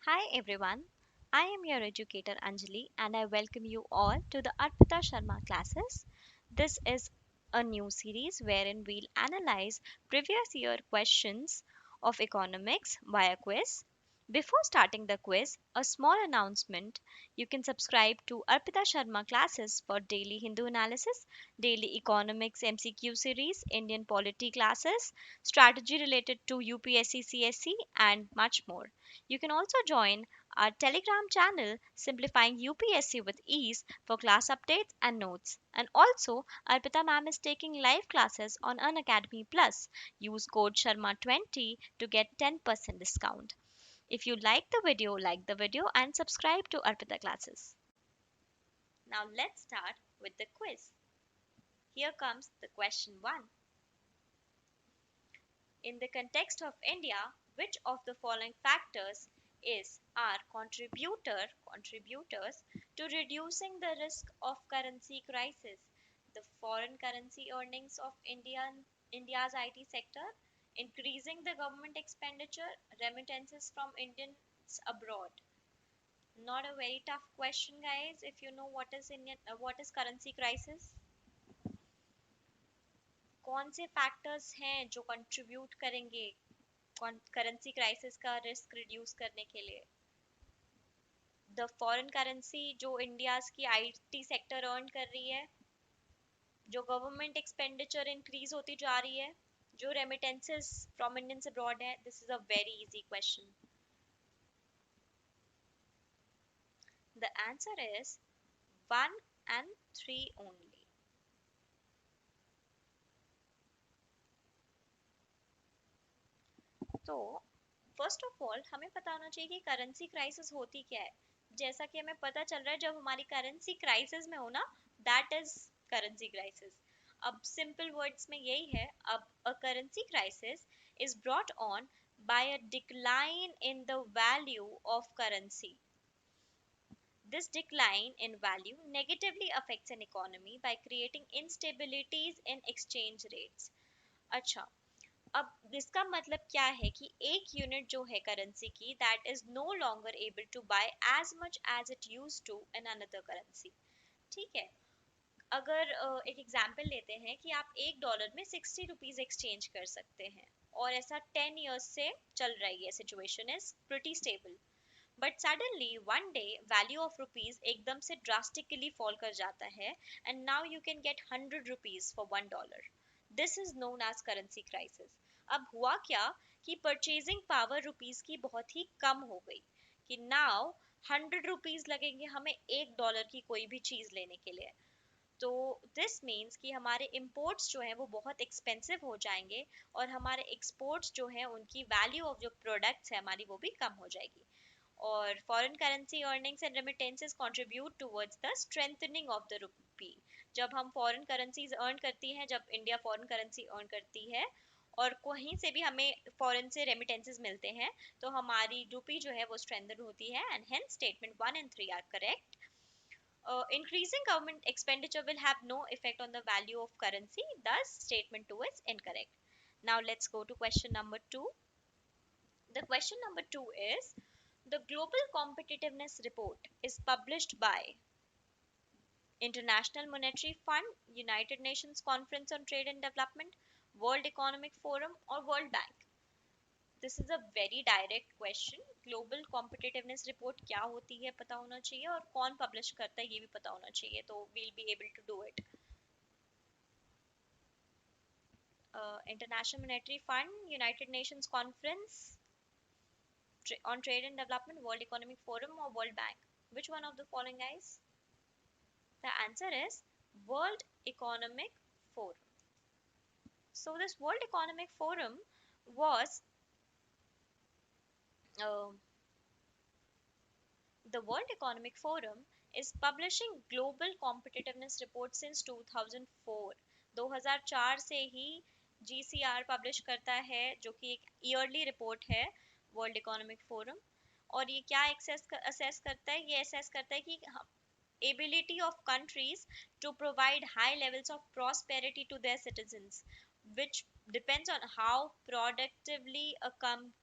Hi everyone, I am your educator Anjali and I welcome you all to the Arpita Sharma classes. This is a new series wherein we'll analyze previous year questions of economics via quiz. Before starting the quiz, a small announcement. You can subscribe to Arpita Sharma classes for daily Hindu analysis, daily economics MCQ series, Indian polity classes, strategy related to UPSC CSC and much more. You can also join our Telegram channel Simplifying UPSC with Ease for class updates and notes. And also, Arpita ma'am is taking live classes on Unacademy Plus. Use code Sharma20 to get 10% discount. If you like the video and subscribe to Arpita classes. Now let's start with the quiz. Here comes the question 1. In the context of India, which of the following factors are contributors to reducing the risk of currency crisis? The foreign currency earnings of India's IT sector, increasing the government expenditure, remittances from Indians abroad. Not a very tough question, guys. If you know what is currency crisis, कौन से factors हैं जो contribute करेंगे currency crisis का risk reduce करने के लिए? The foreign currency जो इंडिया की आईटी सेक्टर अर्न कर रही है, जो गवर्नमेंट एक्सपेंडिचर इंक्रीज होती जा रही है, जो रेमिटेंसेस फ्रॉम इंडियंस अब्रॉड है. This is a very easy question. The answer is 1 and 3 only. तो फर्स्ट ऑफ ऑल हमें पता होना चाहिए कि करेंसी क्राइसिस होती क्या है. जैसा कि हमें पता चल रहा है, जब हमारी करेंसी क्राइसिस में हो ना, दैट इज करेंसी क्राइसिस. अब सिंपल वर्ड्स में यही है. अब a currency crisis is brought on by a decline in the value of currency. This decline in value negatively affects an economy by creating instabilities in exchange rates. अच्छा, अब इसका मतलब क्या है कि एक यूनिट जो है करेंसी की, that is no longer able to buy as much as it use to in another currency. ठीक है. अगर एक एग्जांपल लेते हैं कि आप $1 में 60 रुपीज एक्सचेंज कर सकते हैं और ऐसा 10 इयर्स से चल रही है. Situation is pretty stable. But suddenly one day value of rupees एकदम से ड्रास्टिकली फॉल कर जाता है and now you can get 100 rupees for $1. This is known as currency crisis. अब हुआ क्या कि परचेजिंग पावर रुपीज की बहुत ही कम हो गई कि नाउ 100 रुपीज लगेंगे हमें $1 की कोई भी चीज लेने के लिए. तो दिस मीन्स कि हमारे इंपोर्ट्स जो हैं वो बहुत एक्सपेंसिव हो जाएंगे और हमारे एक्सपोर्ट्स जो हैं उनकी वैल्यू ऑफ जो प्रोडक्ट्स है हमारी वो भी कम हो जाएगी. और foreign currency earnings and remittances contribute towards the strengthening of the rupee. जब हम फॉरेन करेंसीज अर्न करती हैं, जब इंडिया फॉरेन करेंसी अर्न करती है और कहीं से भी हमें फॉरेन से रेमिटेंसेस मिलते हैं, तो हमारी रुपी जो है वो स्ट्रेंथन होती है. And hence statement 1 and 3 are correct. Increasing government expenditure will have no effect on the value of currency, thus statement 2 is incorrect. Now let's go to question number 2. The question number 2 is, the Global Competitiveness Report is published by International Monetary Fund, United Nations Conference on Trade and Development, World Economic Forum or World Bank. This is a very direct question. Global competitiveness report क्या होती है पता होना चाहिए और कौन publish करता है ये भी पता होना चाहिए, तो we'll be able to do it. International monetary fund, united nations conference on trade and development, world economic forum or world bank. Which one of the following, guys? The answer is world economic forum. So this world economic forum was uh, the World Economic Forum is publishing global competitiveness report since 2004. 2004 से ही GCR publish करता है, जो कि एक yearly report है world economic forum. और ये क्या असेस करता है? ये असेस करता है कि ability of countries to provide high levels of prosperity to their citizens, which depends on how productively a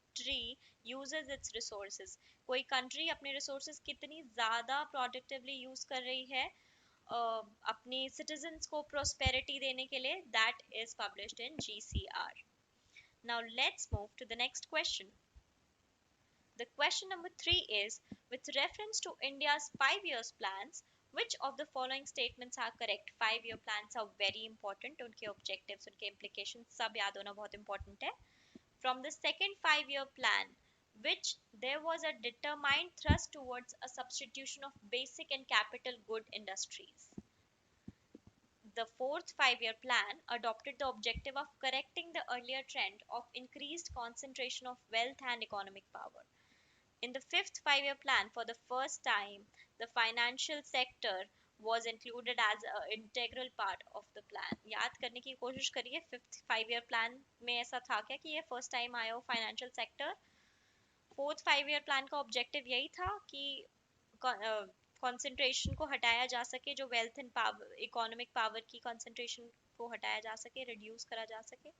country uses its resources. कोई country अपने resources कितनी ज़्यादा productively use कर रही है अपनी citizens को prosperity देने के लिए, that is published in GCR. Now let's move to the next question. The question number 3 is, with reference to India's 5 year plans, which of the following statements are correct? 5 year plans are very important. उनके objectives, उनके implications सब याद होना बहुत important है. From the second 5 year plan, which there was a determined thrust towards a substitution of basic and capital good industries. The fourth 5 year plan adopted the objective of correcting the earlier trend of increased concentration of wealth and economic power. In the fifth 5 year plan, for the first time, the financial sector was included as an integral part of the plan. याद करने की कोशिश करिए fifth 5 year plan में ऐसा था क्या कि ये first time आया हो financial sector. Fourth 5 year plan का objective यही था कि कंसंट्रेशन को हटाया जा सके, जो wealth and power economic power की कंसंट्रेशन को हटाया जा सके, रिड्यूस करा जा सके.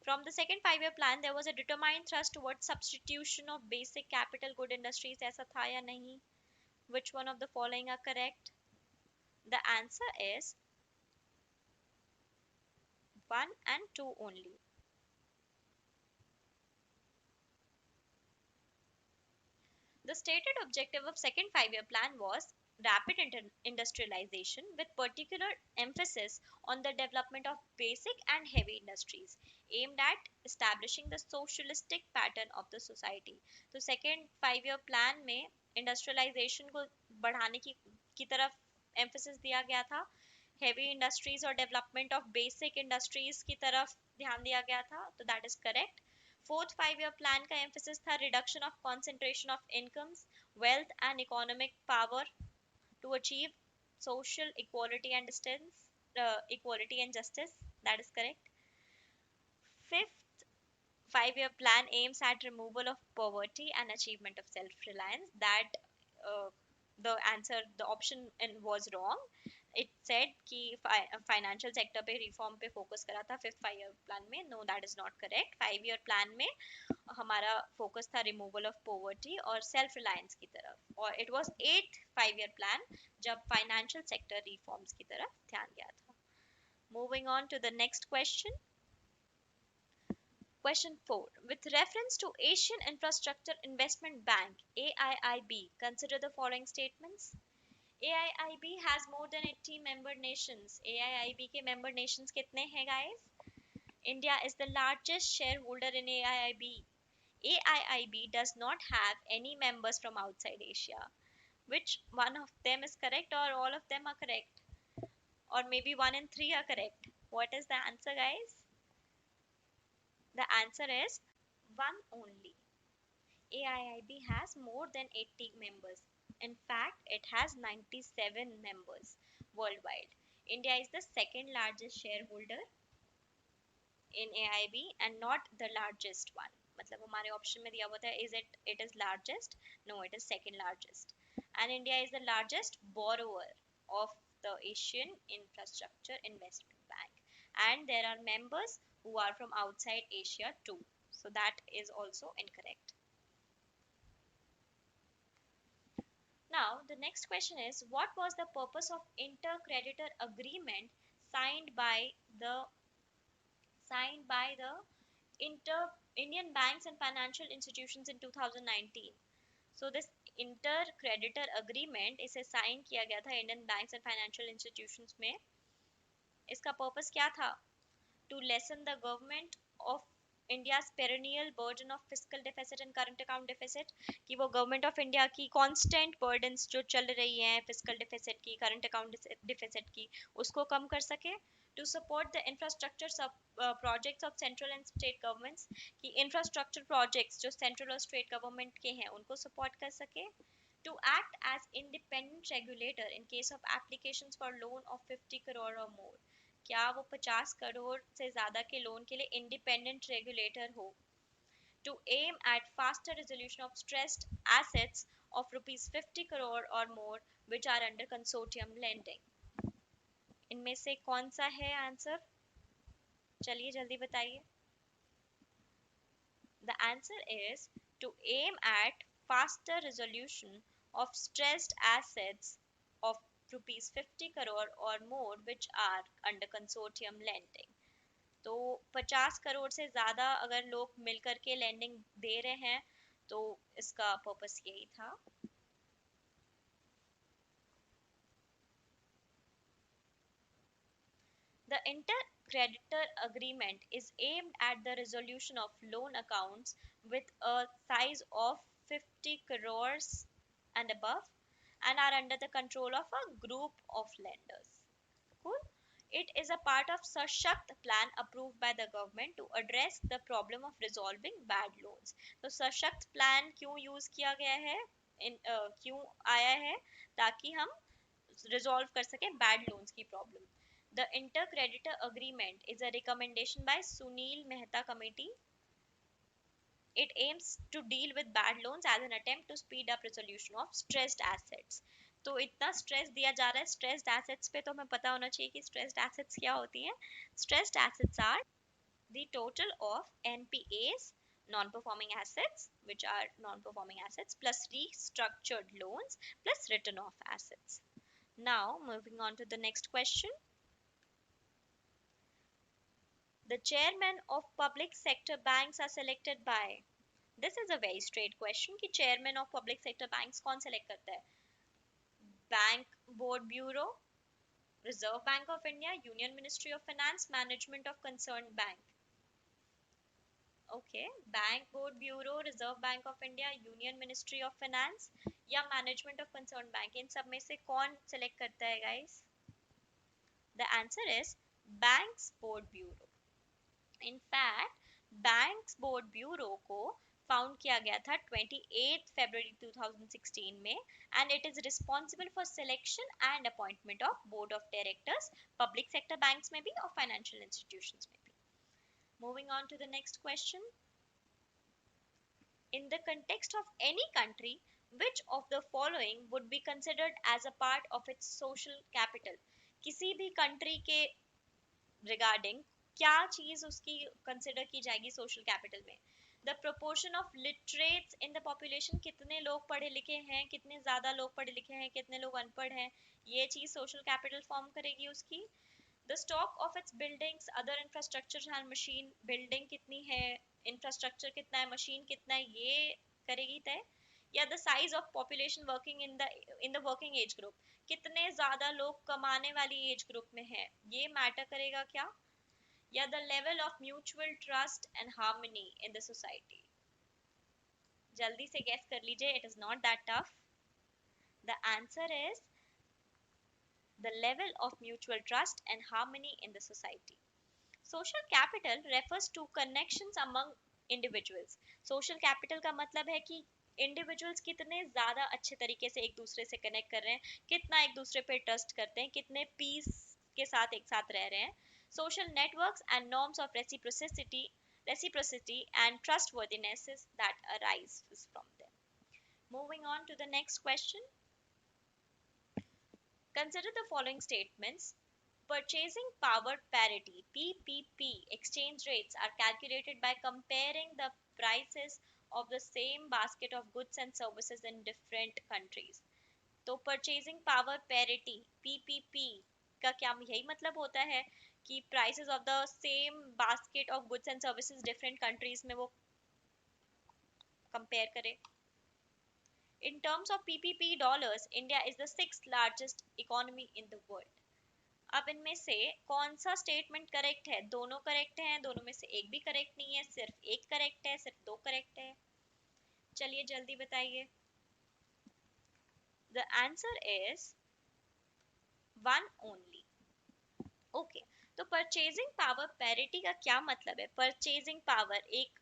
From the second 5 year plan, there was a determined thrust towards substitution of basic capital good industries. ऐसा था या नहीं? Which one of the following are correct? The answer is 1 and 2 only. The stated objective of second 5 year plan was rapid industrialization with particular emphasis on the development of basic and heavy industries aimed at establishing the socialistic pattern of the society. तो second 5 year plan में industrialization को बढ़ाने की तरफ emphasis दिया गया था, heavy industries और development of basic industries की तरफ ध्यान दिया गया था, तो that is correct. Fourth 5 year plan का emphasis था reduction of concentration of incomes, wealth and economic power to achieve social equality and equality and justice. That is correct. Fifth 5 year plan aims at removal of poverty and achievement of self-reliance. That the option was wrong. It said कि financial sector पे reform पे focus करा था fifth 5 year plan में. No, that is not correct. 5 year plan में हमारा focus था removal of poverty और self reliance की तरफ, और it was 8th 5 year plan जब financial sector reforms की तरफ ध्यान गया था. Moving on to the next question. Question 4. With reference to Asian Infrastructure Investment Bank, AIIB, consider the following statements. AIIB has more than 80 member nations. AIIB के member nations कितने हैं guys? India is the largest shareholder in AIIB. AIIB does not have any members from outside Asia. Which one of them is correct, or all of them are correct? Or maybe 1 and 3 are correct. What is the answer guys? The answer is 1 only. AIIB has more than 80 members. In fact, it has 97 members worldwide. India is the second largest shareholder in AIIB and not the largest one. मतलब हमारे option में दिया हुआ था is it is largest? No, it is second largest. And India is the largest borrower of the Asian Infrastructure Investment Bank. And there are members who are from outside Asia too. So that is also incorrect. Now the next question is, what was the purpose of inter-creditor agreement signed by the Indian banks and financial institutions in 2019? So this inter-creditor agreement इसे sign किया गया था Indian banks and financial institutions में. इसका purpose क्या था? To lessen the government of India's perennial burden of fiscal deficit and current account deficit, कि वो गवर्नमेंट ऑफ इंडिया की कांस्टेंट बर्डन्स जो चल रही हैं फिजिकल डेफिसिट की, करंट अकाउंट डेफिसिट की, उसको कम कर सके. To support the infrastructure projects of central and state governments, कि इंफ्रास्ट्रक्चर प्रोजेक्ट्स जो सेंट्रल और स्टेट गवर्नमेंट के हैं उनको सपोर्ट कर सके. To act as independent regulator in case of applications for loan of 50 crore or more. क्या वो 50 करोड़ से ज़्यादा के लोन के लिए इंडिपेंडेंट रेगुलेटर हो. To aim at faster resolution of stressed assets of rupees 50 crore or more which are under consortium lending. इनमें से कौन सा है आंसर? चलिए जल्दी बताइए. The answer is to aim at faster resolution of stressed assets of rupees 50 crore or more which are under consortium lending. तो 50 करोड़ से ज्यादा अगर लोग मिलकर के लैंडिंग दे रहे हैं तो इसका पर्पस यही था. The inter-creditor agreement is aimed at the resolution of loan accounts with a size of 50 crores and above and are under the control of a group of lenders. Cool. It is a part of Sashakt plan approved by the government to address the problem of resolving bad loans. तो सशक्त plan क्यों use किया गया है, क्यों आया है, ताकि हम रिजॉल्व कर सके बैड लोन्स की problem. The Inter-Creditor Agreement is a recommendation by Sunil Mehta Committee. It aims to deal with bad loans as an attempt to speed up resolution of stressed assets. तो इतना stress दिया जा रहा है stressed assets पे, तो हमें पता होना चाहिए कि स्ट्रेस्ड एसेट्स क्या होती हैं. Stressed assets are the total of NPAs, non-performing assets, which are non-performing assets, plus restructured loans, plus written off assets. Now, moving on to the next question. The chairman of public sector banks are selected by. This is a very straight question कि chairman of public sector banks कौन select करता है? Bank Board Bureau, Reserve Bank of India, Union Ministry of Finance, Management of concerned bank. Okay, Bank Board Bureau, Reserve Bank of India, Union Ministry of Finance या Management of concerned bank, इन सब में से कौन select करता है guys? The answer is Banks Board Bureau. In fact, Banks Board Bureau को found किया गया था 28 फरवरी 2016 में and it is responsible for selection and appointment of board of directors public sector banks में भी और financial institutions में भी. Moving on to the next question. In the context of any country, which of the following would be considered as a part of its social capital? किसी भी country के regarding क्या चीज उसकी कंसिडर की जाएगी सोशल कैपिटल में? The proportion of literates in the population, कितने लोग पढ़े लिखे हैं, कितने ज्यादा लोग पढ़े लिखे हैं, कितने लोग अनपढ़ हैं, ये चीज सोशल कैपिटल फॉर्म करेगी उसकी. The stock of its buildings, other infrastructure and machine, building कितनी है, इंफ्रास्ट्रक्चर कितना है, मशीन कितना है, ये करेगी तय. या the size of population working in the working age group, कितने ज्यादा लोग कमाने वाली एज ग्रुप में है, ये मैटर करेगा क्या? या the level of mutual trust and harmony in the society? जल्दी से guess कर लीजिए, it is not that tough. The answer is the level of mutual trust and harmony in the society. Social capital refers to connections among individuals. Social capital का मतलब है कि individuals कितने ज्यादा अच्छे तरीके से एक दूसरे से कनेक्ट कर रहे हैं, कितना एक दूसरे पे ट्रस्ट करते हैं, कितने पीस के साथ एक साथ रह रहे हैं. Social networks and norms of reciprocity and trustworthiness that arises from them. Moving on to the next question. Consider the following statements. Purchasing power parity (PPP) exchange rates are calculated by comparing the prices of the same basket of goods and services in different countries. तो purchasing power parity PPP का क्या यही मतलब होता है कि prices of the same basket of goods and services different countries में वो कंपेयर करे. In terms of PPP dollars, India is the sixth largest economy in the world. अब इनमें से कौन सा स्टेटमेंट करेक्ट है? दोनों करेक्ट हैं, दोनों में से एक भी करेक्ट नहीं है, सिर्फ एक करेक्ट है, सिर्फ दो करेक्ट है. चलिए जल्दी बताइए. The answer is one only. Okay, तो परचेजिंग पावर पैरिटी का क्या मतलब है? परचेजिंग पावर, एक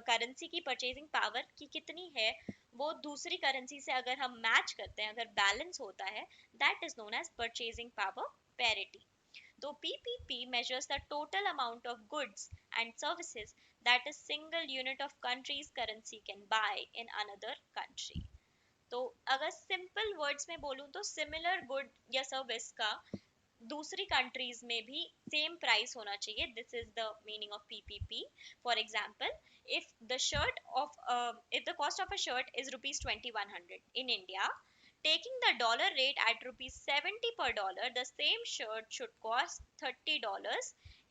करेंसी की परचेजिंग पावर की कितनी है वो दूसरी करेंसी से अगर हम मैच करते हैं, अगर बैलेंस होता है, that is known as purchasing power parity. तो PPP measures the total amount of goods and services that a single unit of country's currency can buy in another country. तो अगर सिंपल वर्ड्स में बोलूं तो similar good या service का दूसरी countries में भी सेम प्राइस होना चाहिए. This is the meaning of PPP. For example, if the shirt of if the cost of a shirt is rupees 2100 in India, taking the dollar rate at rupees 70 per dollar, the same shirt should cost $30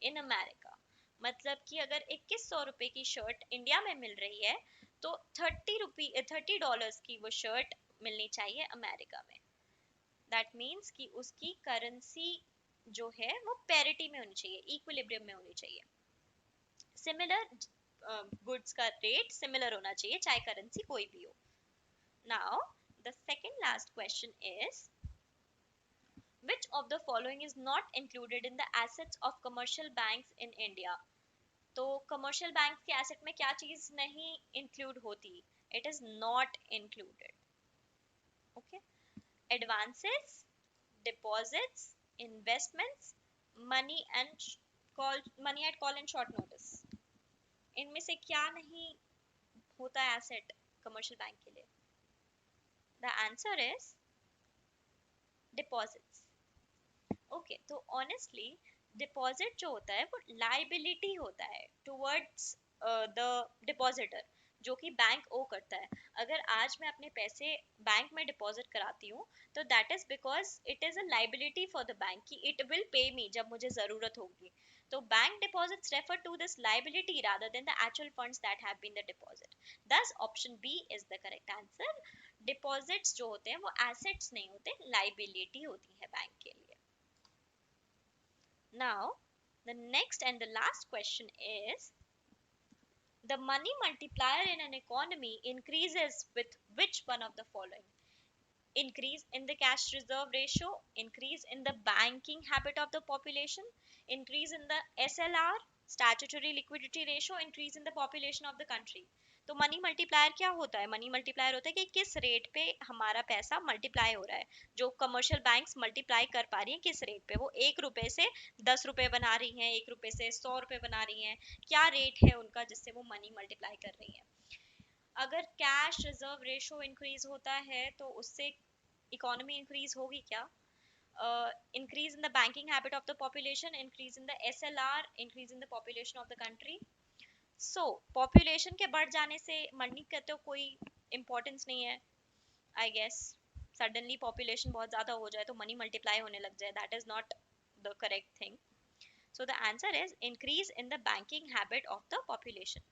in America. मतलब कि अगर 2100 रुपए की shirt India में मिल रही है तो $30 की वो शर्ट मिलनी चाहिए अमेरिका में. दैट मीन्स कि उसकी करेंसी जो है वो पैरिटी में होनी चाहिए, इक्विलिब्रियम में होनी चाहिए. सिमिलर गुड्स का रेट सिमिलर होना चाहिए चाहे करेंसी कोई भी हो. Now the second last question is, which of the following is not included in the assets of commercial banks in India? तो कमर्शियल बैंक के एसेट में क्या चीज नहीं इंक्लूड होती? It is not included. Okay. Advances, deposits, investments, money and money at call and short notice. इनमें से क्या नहीं होता है एसेट कमर्शियल बैंक के लिए? The answer is deposits. Okay, तो ऑनेस्टली डिपॉजिट जो होता है वो लाइबिलिटी होता है टुवर्ड्स द डिपॉजिटर, जो कि बैंक ओ करता है. अगर आज मैं अपने पैसे बैंक में डिपॉजिट कराती हूँ तो that is because it is a liability for the bank कि इट विल पे मी जब मुझे जरूरत होगी. तो bank deposits refer to this liability rather than the actual funds that have been the deposit. This option B is the correct answer. Deposits जो होते हैं वो एसेट्स नहीं होते, लाइबिलिटी होती है बैंक के लिए. Now, the next and the last question is, the money multiplier in an economy increases with which one of the following? Increase in the cash reserve ratio, increase in the banking habit of the population, increase in the SLR, statutory liquidity ratio, increase in the population of the country. तो money multiplier क्या होता है? Money multiplier होता है कि किस rate पे हमारा पैसा मल्टीप्लाई हो रहा है. जो कमर्शियल बैंक्स मल्टीप्लाई कर पा रही हैं किस रेट पे? वो 1 रुपए से 10 रुपए बना रही हैं, 1 रुपए से 100 रुपए बना रही हैं. क्या रेट है उनका जिससे वो मनी मल्टीप्लाई कर रही हैं? अगर कैश रिजर्व रेशो इंक्रीज होता है तो उससे इकोनॉमी इंक्रीज होगी क्या? Increase in the banking habit of the population, increase in the SLR, increase in the population of the country. So population के बढ़ जाने से मनी का तो कोई इम्पोर्टेंस नहीं है. आई गेस सडनली पॉपुलेशन बहुत ज्यादा हो जाए तो मनी मल्टीप्लाई होने लग जाए, that is not the correct thing. So the answer is increase in the banking habit of the population.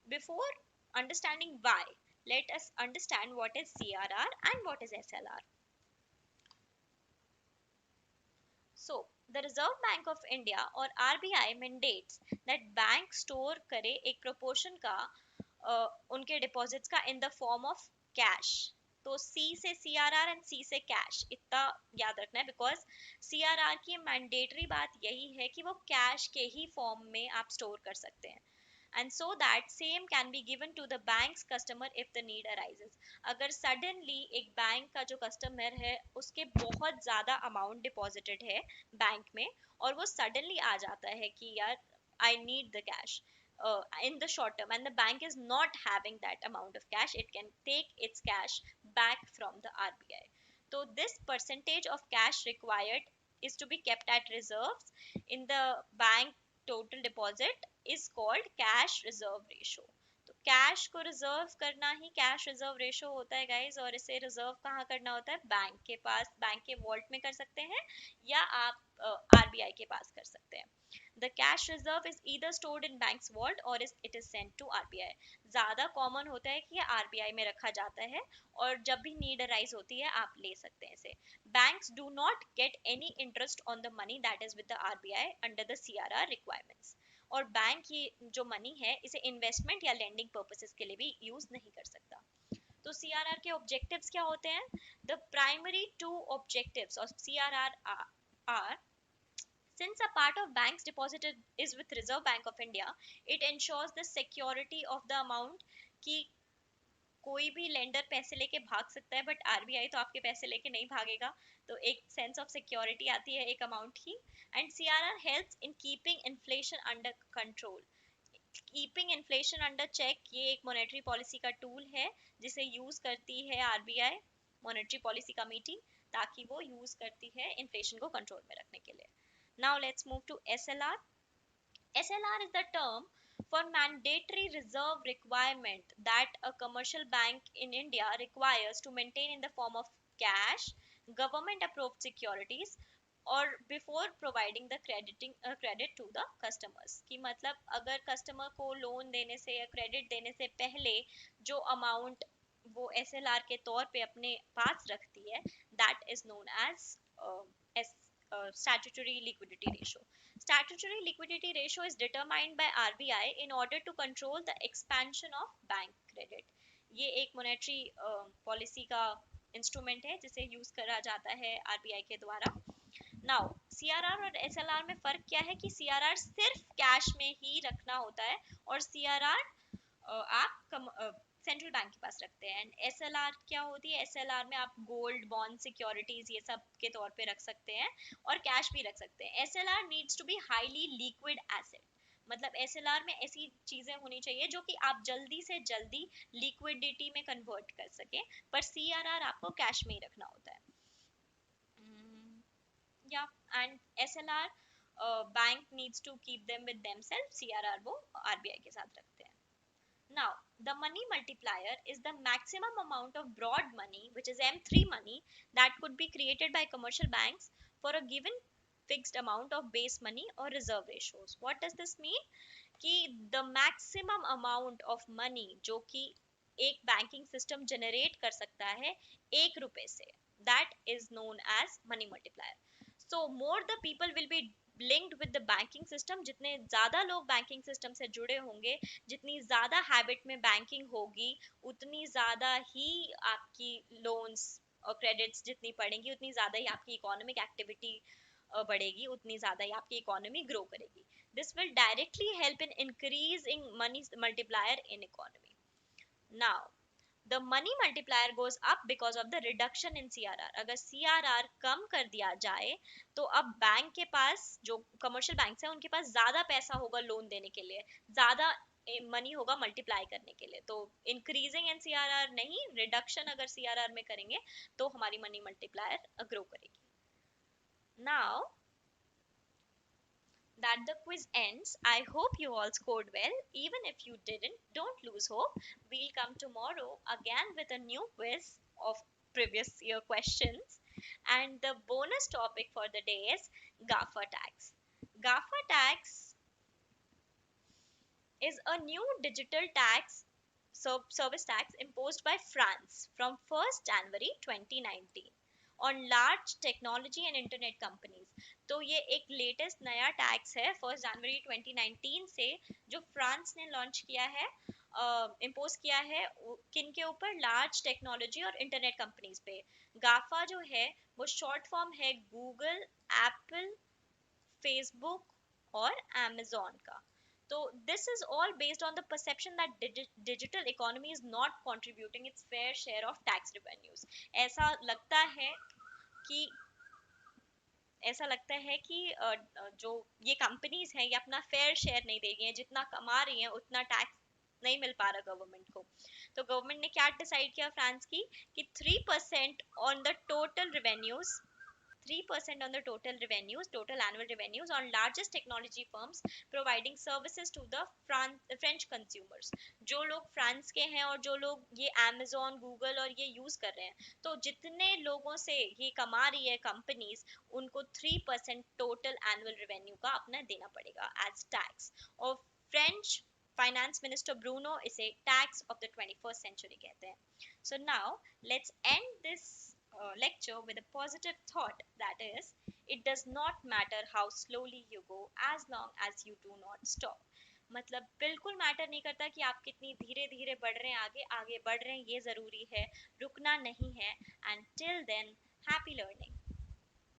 Before understanding why, let us understand what is CRR and what is SLR. So the Reserve Bank of India or RBI mandates that bank store करे एक proportion का उनके deposits का in the form of cash. तो C से CRR and C से cash, इतना याद रखना है बिकॉज CRR की मैंडेटरी बात यही है कि वो कैश के ही फॉर्म में आप स्टोर कर सकते हैं. And so that same can be given to the banks customer if the need arises. अगर सडनली एक बैंक का जो कस्टमर है उसके बहुत ज्यादा अमाउंट डिपॉजिटेड है बैंक में और वो सडनली आ जाता है कि यार I need the cash in the short term and the bank is not having that amount of cash, it can take its cash back from the RBI. So this percentage of cash required is to be kept at reserves in the bank total deposit is called cash reserve ratio. तो cash को reserve करना ही cash reserve ratio होता है guys. और इसे reserve कहाँ करना होता है? बैंक के पास, बैंक के वॉल्ट में कर सकते हैं या आप आरबीआई के पास कर सकते हैं. The cash reserve is either stored in bank's vault or it is sent to RBI. ज्यादा कॉमन होता है कि RBI में रखा जाता है और जब भी नीड अराइज होती है आप ले सकते हैं इसे. Banks do not get any interest on the money that is with the RBI under the CRR requirements. और बैंक ये जो मनी है इसे इन्वेस्टमेंट या लेंडिंग पर्पसेस के लिए भी यूज नहीं कर सकता. तो CRR के ऑब्जेक्टिव्स क्या होते हैं? The primary two objectives of CRR are, since a part of banks deposited is with Reserve Bank of India, it ensures the security of the amount कि कोई भी लेंडर पैसे लेके भाग सकता है बट आरबीआई तो आपके पैसे लेके नहीं भागेगा. तो एक सेंस ऑफ सिक्योरिटी आती है एक अमाउंट की. And CRR helps in keeping inflation under control. Keeping inflation under check ये एक मॉनेटरी पॉलिसी का टूल है जिसे यूज करती है आरबीआई मॉनेटरी पॉलिसी कमेटी ताकि वो यूज करती है इन्फ्लेशन को कंट्रोल में रखने के लिए. Now let's move to SLR. SLR is the term for mandatory reserve requirement that a commercial bank in India requires to maintain in the form of cash, government approved securities, और before providing the credit to the customers. कि मतलब अगर customer को loan देने से या credit देने से पहले जो अमाउंट वो SLR के तौर पे अपने पास रखती है, that is known as statutory liquidity ratio. Statutory liquidity ratio is determined by RBI in order to control the expansion of bank credit. ये एक मॉनेटरी पॉलिसी का इंस्ट्रूमेंट है जिसे यूज करा जाता है आरबीआई के द्वारा. नाउ सीआरआर और एसएलआर में फर्क क्या है कि सीआरआर सिर्फ कैश में ही रखना होता है और सीआरआर आप सेंट्रल बैंक के पास रखते हैं. एंड एसएलआर क्या होती है? एसएलआर में आप गोल्ड बॉन्ड सिक्योरिटीज ये सब के तौर पे रख सकते हैं और कैश भी रख सकते हैं. SLR needs to be highly liquid asset. मतलब एसएलआर में ऐसी चीजें होनी चाहिए जो कि आप जल्दी से जल्दी लिक्विडिटी में कन्वर्ट कर सके, पर सीआरआर आपको कैश में ही रखना होता है. या and SLR bank needs to keep them with themselves. CRR वो आरबीआई के साथ रखते हैं. Now, the money multiplier is the maximum amount of broad money, which is M3 money, that could be created by commercial banks for a given fixed amount of base money or reserve ratios. What does this mean? कि the maximum amount of money जो कि एक banking system generate कर सकता है 1 रुपए से, that is known as money multiplier. So more the people will be linked with the banking system, जितने ज्यादा लोग बैंकिंग सिस्टम से जुड़े होंगे, जितनी ज्यादा हैबिट में बैंकिंग होगी, उतनी ज्यादा ही आपकी लोन्स और क्रेडिट्स जितनी पड़ेंगी, उतनी ज्यादा ही आपकी इकोनॉमिक एक्टिविटी बढ़ेगी, उतनी ज्यादा ही आपकी इकोनॉमी ग्रो करेगी. This will directly help in increasing money multiplier in economy. Now the money multiplier goes up because of the reduction in CRR. अगर CRR कम कर दिया जाए तो अब बैंक के पास जो कमर्शियल बैंक है उनके पास ज्यादा पैसा होगा लोन देने के लिए, ज्यादा मनी होगा मल्टीप्लाई करने के लिए. तो इंक्रीजिंग इन सीआरआर नहीं, रिडक्शन अगर सीआरआर में करेंगे तो हमारी मनी मल्टीप्लायर ग्रो करेगी. Now that the quiz ends. I hope you all scored well. Even if you didn't, don't lose hope. We'll come tomorrow again with a new quiz of previous year questions. And the bonus topic for the day is GAFA tax. GAFA tax is a new digital tax service tax imposed by France from 1st January 2019 on large technology and internet companies. तो ये एक latest नया tax है 1 जनवरी 2019 से जो France ने launch किया है, इम्पोज किया है किन के ऊपर? लार्ज टेक्नोलॉजी और इंटरनेट कंपनीज पे. गाफा जो है वो शॉर्ट फॉर्म है गूगल, एप्पल, फेसबुक और amazon का. So this is all based on the perception that digital economy is not contributing its fair share of tax revenues. ऐसा लगता है कि ऐसा लगता है कि जो ये कंपनीज हैं ये अपना फेयर शेयर नहीं दे रही हैं, जितना कमा रही हैं उतना टैक्स नहीं मिल पा रहा गवर्नमेंट को. तो गवर्नमेंट ने क्या डिसाइड किया फ्रांस की कि 3% on the total revenues, 3% on the total annual revenues on largest technology firms providing services to the French consumers. जो लोग फ्रांस के हैं और जो लोग ये Amazon, Google और ये यूज कर रहे हैं, तो जितने लोगों से ये कमा रही है कंपनीज, उनको 3% टोटल एनुअल रेवेन्यू का अपना देना पड़ेगा एज टैक्स. और फ्रेंच फाइनेंस मिनिस्टर ब्रूनो इसे tax of the 21st century कहते हैं. So now let's end this lecture with a positive thought, that is, it does not matter how slowly you go as long as you do not stop. मतलब बिल्कुल matter नहीं करता कि आप कितनी धीरे धीरे बढ़ रहे हैं, आगे आगे बढ़ रहे हैं, ये जरूरी है, रुकना नहीं है. And till than happy learning.